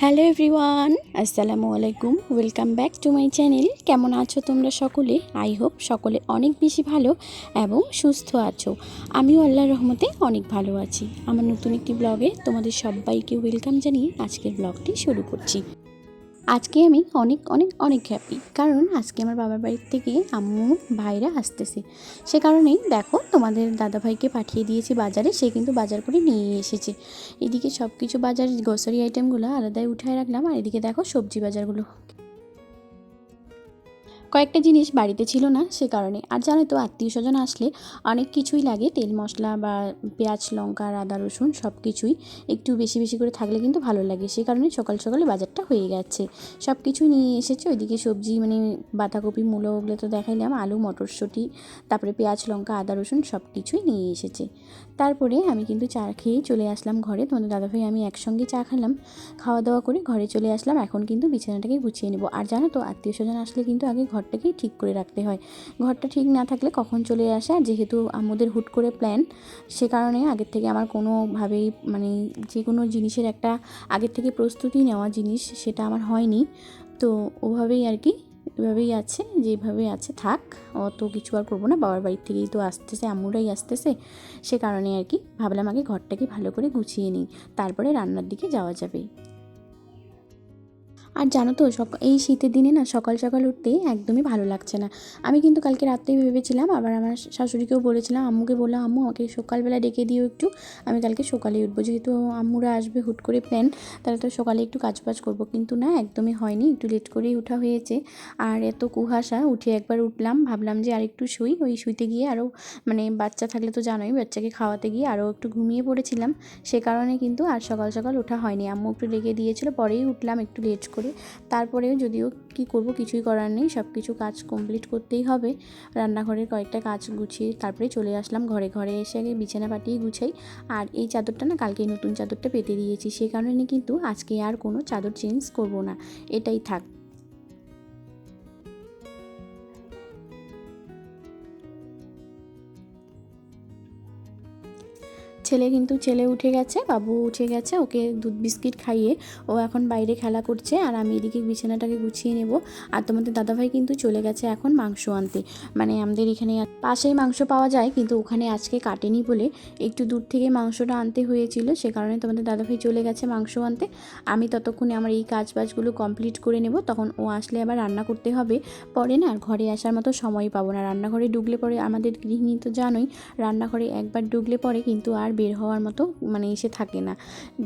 Hello everyone, আসসালামু আলাইকুম। Welcome back to my channel. কেমন আছো তোমরা সকলে? আই হোপ সকলে অনেক বেশি ভালো এবং সুস্থ আছো। আমিও আল্লাহর রহমতে অনেক ভালো আছি। আমার নতুন একটি ব্লগে তোমাদের সবাইকে ওয়েলকাম জানিয়ে আজকের ব্লগটি শুরু করছি। আজকে আমি অনেক অনেক অনেক হ্যাপি, কারণ আজকে আমার বাবার বাড়ির থেকে আম্মু ভাইরা আসতেছে। সে কারণেই দেখো তোমাদের দাদাভাইকে পাঠিয়ে দিয়েছি বাজারে। সে কিন্তু বাজার করে নিয়ে এসেছে। এদিকে সব কিছু বাজার গ্রোসারি আইটেমগুলো আলাদাই উঠায় রাখলাম, আর এদিকে দেখো সবজি বাজারগুলো। কয়েকটা জিনিস বাড়িতে ছিল না, সে কারণে। আর জানো তো, আত্মীয় স্বজন আসলে অনেক কিছুই লাগে, তেল মশলা বা পেঁয়াজ লঙ্কা আদা রসুন সব কিছুই একটু বেশি বেশি করে থাকলে কিন্তু ভালো লাগে। সে কারণে সকাল সকালে বাজারটা হয়ে গেছে, সব কিছুই নিয়ে এসেছে। ওইদিকে সবজি মানে বাঁধাকপি মূলো ওগুলো তো দেখাইলাম, আলু মটরশুঁটি, তারপরে পেঁয়াজ লঙ্কা আদা রসুন সব কিছুই নিয়ে এসেছে। তারপরে আমি কিন্তু চা খেয়েই চলে আসলাম ঘরে। তোমাদের দাদাভাই আমি একসঙ্গে চা খেলাম, খাওয়া দাওয়া করে ঘরে চলে আসলাম। এখন কিন্তু বিছানাটাকে গুছিয়ে নেব। আর জানো তো, আত্মীয় স্বজন আসলে কিন্তু আগে ঘরটাকেই ঠিক করে রাখতে হয়। ঘরটা ঠিক না থাকলে কখন চলে আসে। আর যেহেতু আমাদের হুট করে প্ল্যান, সে কারণে আগের থেকে আমার কোনোভাবেই মানে যে কোনো জিনিসের একটা আগের থেকে প্রস্তুতি নেওয়া জিনিস সেটা আমার হয়নি। তো ওভাবেই আর কি, এভাবেই আছে, যেভাবে আছে থাক, অত কিছু আর করবো না। বাবার বাড়ির থেকেই তো আসতেছে, আম্মুরাই আসতেছে। সে কারণে আর কি ভাবলাম আগে ঘরটাকে ভালো করে গুছিয়ে নিই, তারপরে রান্নার দিকে যাওয়া যাবে। আর জানো তো, এই শীতের দিনে না সকাল সকাল উঠতে একদমই ভালো লাগছে না। আমি কিন্তু কালকে রাত্রেই ভেবেছিলাম, আবার আমার শাশুড়িকেও বলেছিলাম, আম্মুকে বললাম আম্মু আমাকে সকালবেলা ডেকে দিও একটু, আমি কালকে সকালে উঠবো। যেহেতু আম্মুরা আসবে হুট করে প্ল্যান, তাহলে তো সকালে একটু কাজবাজ করবো। কিন্তু না, একদমই হয়নি, একটু লেট করেই ওঠা হয়েছে। আর এত কুয়াশা, উঠে একবার উঠলাম, ভাবলাম যে আর একটু শুই। ওই শুইতে গিয়ে আরও মানে বাচ্চা থাকলে তো জানোই, বাচ্চাকে খাওয়াতে গিয়ে আরও একটু ঘুমিয়ে পড়েছিলাম। সে কারণে কিন্তু আর সকাল সকাল ওঠা হয়নি। আম্মু একটু ডেকে দিয়েছিল, পরেই উঠলাম একটু লেট করে। তারপরেও যদিও কি করব, কিছুই করার নেই, সব কিছু কাজ কমপ্লিট করতেই হবে। রান্নাঘরের কয়েকটা কাজ গুছিয়ে তারপরে চলে আসলাম ঘরে। ঘরে এসে আগে বিছানা পাটিয়ে গুছাই। আর এই চাদরটা না কালকে নতুন চাদরটা পেতে দিয়েছি, সে কারণে কিন্তু আজকে আর কোনো চাদর চেঞ্জ করব না, এটাই থাক। ছেলে উঠে গেছে, বাবু উঠে গেছে, ওকে দুধ বিস্কিট খাইয়ে ও এখন বাইরে খেলা করছে। আর আমি এদিকে বিছানাটাকে গুছিয়ে নেব। আর তোমাদের দাদাভাই কিন্তু চলে গেছে এখন মাংস আনতে। মানে আমাদের এখানে পাশেই মাংস পাওয়া যায়, কিন্তু ওখানে আজকে কাটেনি বলে একটু দূর থেকে মাংসটা আনতে হয়েছিল। সে কারণে তোমাদের দাদাভাই চলে গেছে মাংস আনতে। আমি ততক্ষণে আমার এই কাজ বাজগুলো কমপ্লিট করে নেব, তখন ও আসলে আবার রান্না করতে হবে। পরে না ঘরে আসার মতো সময় পাবো না। রান্নাঘরে ঢুকলে পরে আমাদের গৃহিণী তো জানোই, রান্নাঘরে একবার ঢুকলে পরে কিন্তু আর বের হওয়ার মতো মানে এসে থাকে না,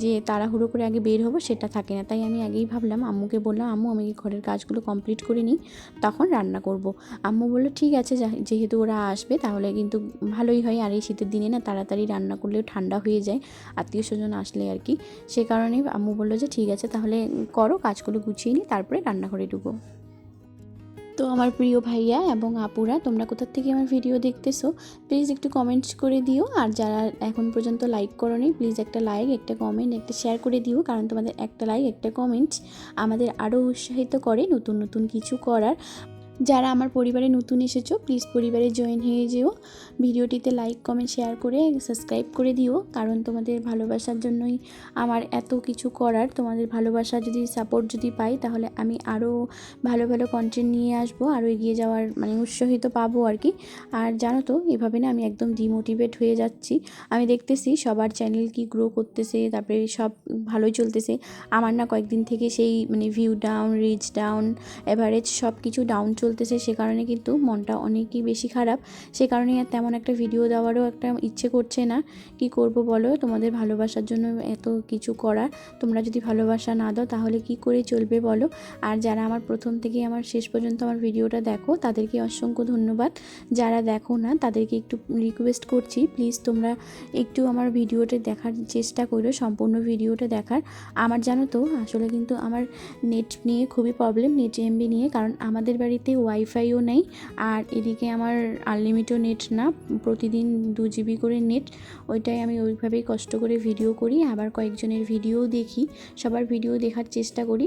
যে তাড়াহুড়ো করে আগে বের হবো সেটা থাকে না। তাই আমি আগেই ভাবলাম, আম্মুকে বললাম আম্মু আমি ঘরের কাজগুলো কমপ্লিট করে নিই, তখন রান্না করব। আম্মু বললো ঠিক আছে, যেহেতু ওরা আসবে তাহলে কিন্তু ভালোই হয়। আর এই শীতের দিনে না তাড়াতাড়ি রান্না করলেও ঠান্ডা হয়ে যায় আত্মীয় স্বজন আসলে আর কি। সে কারণেই আম্মু বললো যে ঠিক আছে তাহলে করো, কাজগুলো গুছিয়ে নিই, তারপরে রান্নাঘরে ঢুকবো। তো আমার প্রিয় ভাইয়া এবং আপুরা, তোমরা কোথা থেকে আমার ভিডিও দেখতেছো প্লিজ একটু কমেন্টস করে দিও। আর যারা এখন পর্যন্ত লাইক করোনি, প্লিজ একটা লাইক, একটা কমেন্ট, একটা শেয়ার করে দিও। কারণ তোমাদের একটা লাইক একটা কমেন্টস আমাদের আরও উৎসাহিত করে নতুন নতুন কিছু করার। যারা আমার পরিবারে নতুন এসেছো প্লিজ পরিবারে জয়েন হয়ে যেও। ভিডিওটিতে লাইক কমেন্ট শেয়ার করে সাবস্ক্রাইব করে দিও, কারণ তোমাদের ভালোবাসার জন্যই আমার এত কিছু করার। তোমাদের ভালোবাসা যদি সাপোর্ট যদি পাই, তাহলে আমি আরও ভালো ভালো কন্টেন্ট নিয়ে আসবো, আরও এগিয়ে যাওয়ার মানে উৎসাহিত পাবো আর কি। আর জানো তো, এভাবে না আমি একদম ডিমোটিভেট হয়ে যাচ্ছি। আমি দেখতেছি সবার চ্যানেল কি গ্রো করতেছে, তারপরে সব ভালোই চলতেছে। আমার না কয়েকদিন থেকে সেই মানে view down, reach down, average সব কিছু ডাউন চলতেছে। সে কারণে কিন্তু মনটা অনেকই বেশি খারাপ। সে কারণে আর তেমন একটা ভিডিও দেওয়ারও একটা ইচ্ছে করছে না। কি করব বলো, তোমাদের ভালোবাসার জন্য এত কিছু করা, তোমরা যদি ভালোবাসা না দাও তাহলে কি করে চলবে বলো। আর যারা আমার প্রথম থেকে আমার শেষ পর্যন্ত আমার ভিডিওটা দেখো তাদেরকে অসংখ্য ধন্যবাদ। যারা দেখো না তাদেরকে একটু রিকোয়েস্ট করছি, প্লিজ তোমরা একটু আমার ভিডিওটা দেখার চেষ্টা করো, সম্পূর্ণ ভিডিওটা দেখার। আমার জানো তো আসলে কিন্তু আমার নেট নিয়ে খুবই প্রবলেম, নেট এমবি নিয়ে, কারণ আমাদের বাড়িতে ওয়াইফাইও নেই। আর এদিকে আমার আনলিমিটেড নেট না, প্রতিদিন 2 জিবি করে নেট, ওইটাই আমি ওইভাবেই কষ্ট করে ভিডিও করি। আবার কয়েকজনের ভিডিও দেখি, সবার ভিডিও দেখার চেষ্টা করি।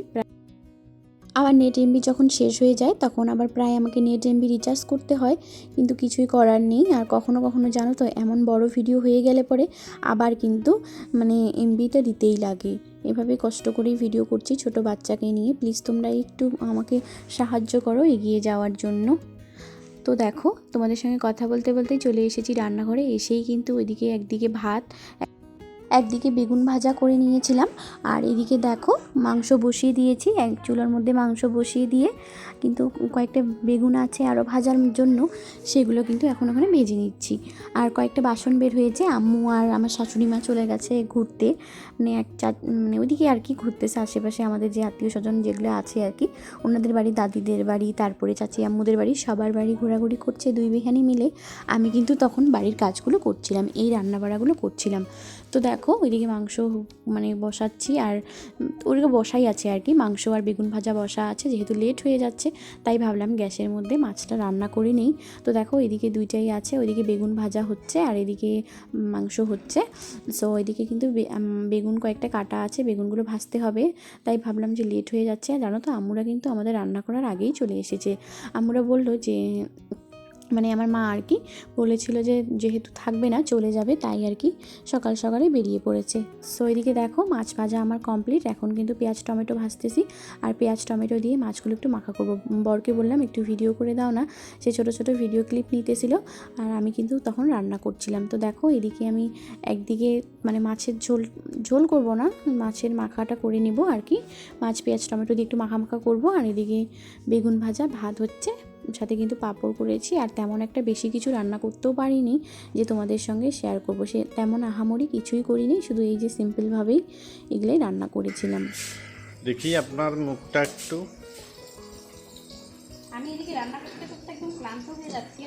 আবার নেট এমবি যখন শেষ হয়ে যায় তখন আবার প্রায় আমাকে নেট এমবি রিচার্জ করতে হয়, কিন্তু কিছুই করার নেই। আর কখনো কখনো জানো তো, এমন বড় ভিডিও হয়ে গেলে পরে আবার কিন্তু মানে এমবিটা দিতেই লাগে। এভাবে কষ্ট করেই ভিডিও করছি ছোট বাচ্চাকে নিয়ে। প্লিজ তোমরা একটু আমাকে সাহায্য করো এগিয়ে যাওয়ার জন্য। তো দেখো তোমাদের সঙ্গে কথা বলতে বলতেই চলে এসেছি রান্নাঘরে। এসেই কিন্তু ওইদিকে একদিকে ভাত, একদিকে বেগুন ভাজা করে নিয়েছিলাম, আর এদিকে দেখো মাংস বসিয়ে দিয়েছি। এক চুলার মধ্যে মাংস বসিয়ে দিয়ে কিন্তু কয়েকটা বেগুন আছে আরও ভাজার জন্য, সেগুলো কিন্তু এখন ওখানে ভেজে নিচ্ছি। আর কয়েকটা বাসন বের হয়েছে, আম্মু আর আমার শাশুড়ি মা চলে গেছে ঘুরতে, মানে মানে ওইদিকে আর কি ঘুরতেছে আশেপাশে আমাদের যে আত্মীয় স্বজন যেগুলো আছে আর কি, ওনাদের বাড়ি, দাদিদের বাড়ি, তারপরে চাচি আম্মুদের বাড়ি, সবার বাড়ি ঘোরাঘুরি করছে দুই বেহানি মিলে। আমি কিন্তু তখন বাড়ির কাজগুলো করছিলাম, এই রান্নাবাড়াগুলো করছিলাম। তো দেখো ওইদিকে মাংস মানে বসাচ্ছি, আর ওইদিকে বসাই আছে আর কি, মাংস আর বেগুন ভাজা বসা আছে। যেহেতু লেট হয়ে যাচ্ছে তাই ভাবলাম গ্যাসের মধ্যে মাছটা রান্না করে নেই। তো দেখো এদিকে দুইটাই আছে, ওইদিকে বেগুন ভাজা হচ্ছে আর এদিকে মাংস হচ্ছে। সো ওইদিকে কিন্তু বেগুন কয়েকটা কাটা আছে, বেগুনগুলো ভাজতে হবে। তাই ভাবলাম যে লেট হয়ে যাচ্ছে। আর জানো তো আম্মুরা কিন্তু আমাদের রান্না করার আগেই চলে এসেছে। আম্মুরা বললো যে মানে আমার মা আর কি বলেছিল যে যেহেতু থাকবে না চলে যাবে, তাই আর কি সকাল সকালে বেরিয়ে পড়েছে। সো এদিকে দেখো মাছ ভাজা আমার কমপ্লিট। এখন কিন্তু পেঁয়াজ টমেটো ভাজতেছি, আর পেঁয়াজ টমেটো দিয়ে মাছগুলো একটু মাখা করবো। বরকে বললাম একটু ভিডিও করে দাও না, সে ছোটো ছোটো ভিডিও ক্লিপ নিতেছিল, আর আমি কিন্তু তখন রান্না করছিলাম। তো দেখো এদিকে আমি একদিকে মানে মাছের ঝোল ঝোল করবো না, মাছের মাখাটা করে নিব আর কি, মাছ পেঁয়াজ টমেটো দিয়ে একটু মাখা মাখা করবো। আর এদিকে বেগুন ভাজা ভাত হচ্ছে, সাথে কিন্তু পাঁপড় করেছি। আর তেমন একটা বেশি কিছু রান্না করতেও পারিনি যে তোমাদের সঙ্গে শেয়ার করবো, সে তেমন আহামরি কিছুই করিনি, শুধু এই যে সিম্পলভাবেই এগুলোই রান্না করেছিলাম। দেখি আপনার মুখটা একটু। আমি এদিকে রান্না করতে করতে একদম ক্লান্ত হয়ে যাচ্ছি।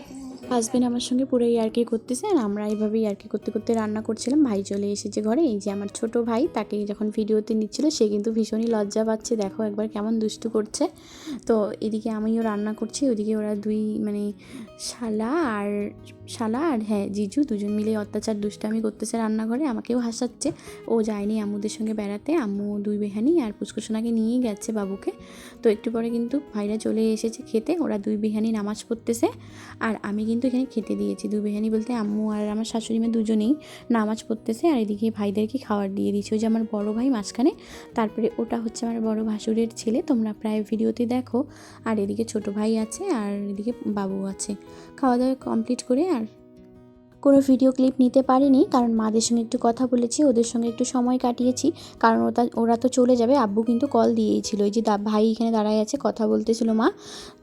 হাজবেন্ড আমার সঙ্গে পুরো ইয়ার্কি করতেছে, আর আমরা এইভাবেই ইয়ার্কি করতে করতে রান্না করছিলাম। ভাই চলে এসেছে ঘরে, এই যে আমার ছোট ভাই, তাকে যখন ভিডিওতে নিচ্ছিল সে কিন্তু ভীষণই লজ্জা পাচ্ছে, দেখো একবার কেমন দুষ্টু করছে। তো এদিকে আমিও রান্না করছি, ওদিকে ওরা দুই মানে শালা আর হ্যাঁ জিজু দুজন মিলে অত্যাচার দুষ্টামি করতেছে রান্নাঘরে, আমাকেও হাসাচ্ছে। ও যায়নি আম্মুদের সঙ্গে বেড়াতে, আম্মু দুই বেহানি আর পুচকুসোনাকে নিয়েই গেছে বাবুকে। তো একটু পরে কিন্তু ভাইরা চলে এসেছে খেতে, ওরা দুই বেহানি নামাজ পড়তেছে, আর আমি কিন্তু এখানে খেতে দিয়েছি। দুই বেহানি বলতে আম্মু আর আমার শাশুড়ি মা দুজনেই নামাজ পড়তেছে, আর এদিকে ভাইদেরকে খাবার দিয়ে দিয়েছি। ওই যে আমার বড় ভাই মাঝখানে, তারপরে ওটা হচ্ছে আমার বড় ভাসুরের ছেলে, তোমরা প্রায় ভিডিওতে দেখো। আর এদিকে ছোট ভাই আছে, আর এদিকে বাবু আছে। খাওয়া দাওয়া কমপ্লিট করে আর কোনো ভিডিও ক্লিপ নিতে পারিনি, কারণ মাদের সঙ্গে একটু কথা বলেছি, ওদের সঙ্গে একটু সময় কাটিয়েছি, কারণ ওরা তো চলে যাবে। আব্বু কিন্তু কল দিয়েছিল, এই যে ভাই এখানে দাঁড়ায় আছে কথা বলতেছিল মা,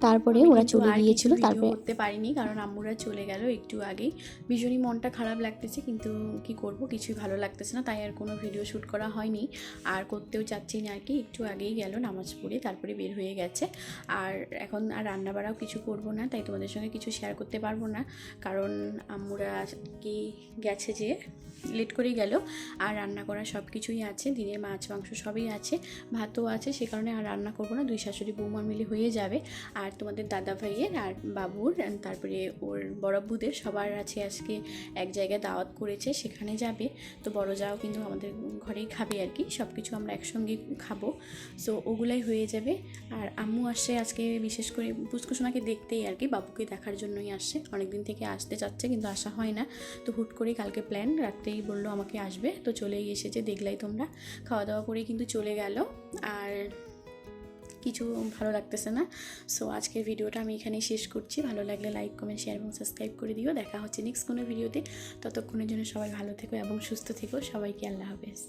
তারপরে ওরা চলে গিয়েছিল। তারপরে করতে পারিনি কারণ আম্মুরা চলে গেল একটু আগেই। ভীষণই মনটা খারাপ লাগতেছে, কিন্তু কি করব, কিছুই ভালো লাগতেছে না, তাই আর কোনো ভিডিও শ্যুট করা হয়নি, আর করতেও চাচ্ছি না আর কি। একটু আগেই গেল নামাজ পড়ে, তারপরে বের হয়ে গেছে। আর এখন আর রান্না বাড়াও কিছু করব না, তাই তোমাদের সঙ্গে কিছু শেয়ার করতে পারবো না, কারণ আম্মুরা কি গেছে যে লেট করেই গেল। আর রান্না করা সব কিছুই আছে, দিনের মাছ মাংস সবই আছে, ভাতও আছে, সে কারণে আর রান্না করবো না, দুই শাশুড়ি বৌমা মিলে হয়ে যাবে। আর তোমাদের দাদা ভাইয়ের আর বাবুর, তারপরে ওর বড়াব্বুদের সবার আছে আজকে এক জায়গায় দাওয়াত করেছে, সেখানে যাবে। তো বড় যাও কিন্তু আমাদের ঘরেই খাবে আর কি, সব কিছু আমরা একসঙ্গে খাবো। সো ওগুলাই হয়ে যাবে। আর আম্মু আসছে আজকে বিশেষ করে পুচকুসোনাকে দেখতেই আর কি, বাবুকে দেখার জন্যই আসছে, অনেকদিন থেকে আসতে চাচ্ছে কিন্তু আসা হয় না। তো হুট করেই কালকে প্ল্যান, রাত্রেই বললো আমাকে আসবে, তো চলেই এসেছে, দেখলাই তোমরা। খাওয়া দাওয়া করে কিন্তু চলে গেল, আর কিছু ভালো লাগতেছে না। সো আজকের ভিডিওটা আমি এখানেই শেষ করছি। ভালো লাগলে লাইক কমেন্ট শেয়ার এবং সাবস্ক্রাইব করে দিও। দেখা হচ্ছে নেক্সট কোনো ভিডিওতে, ততক্ষণের জন্য সবাই ভালো থেকো এবং সুস্থ থেকো। সবাইকে আল্লাহ হাফেজ।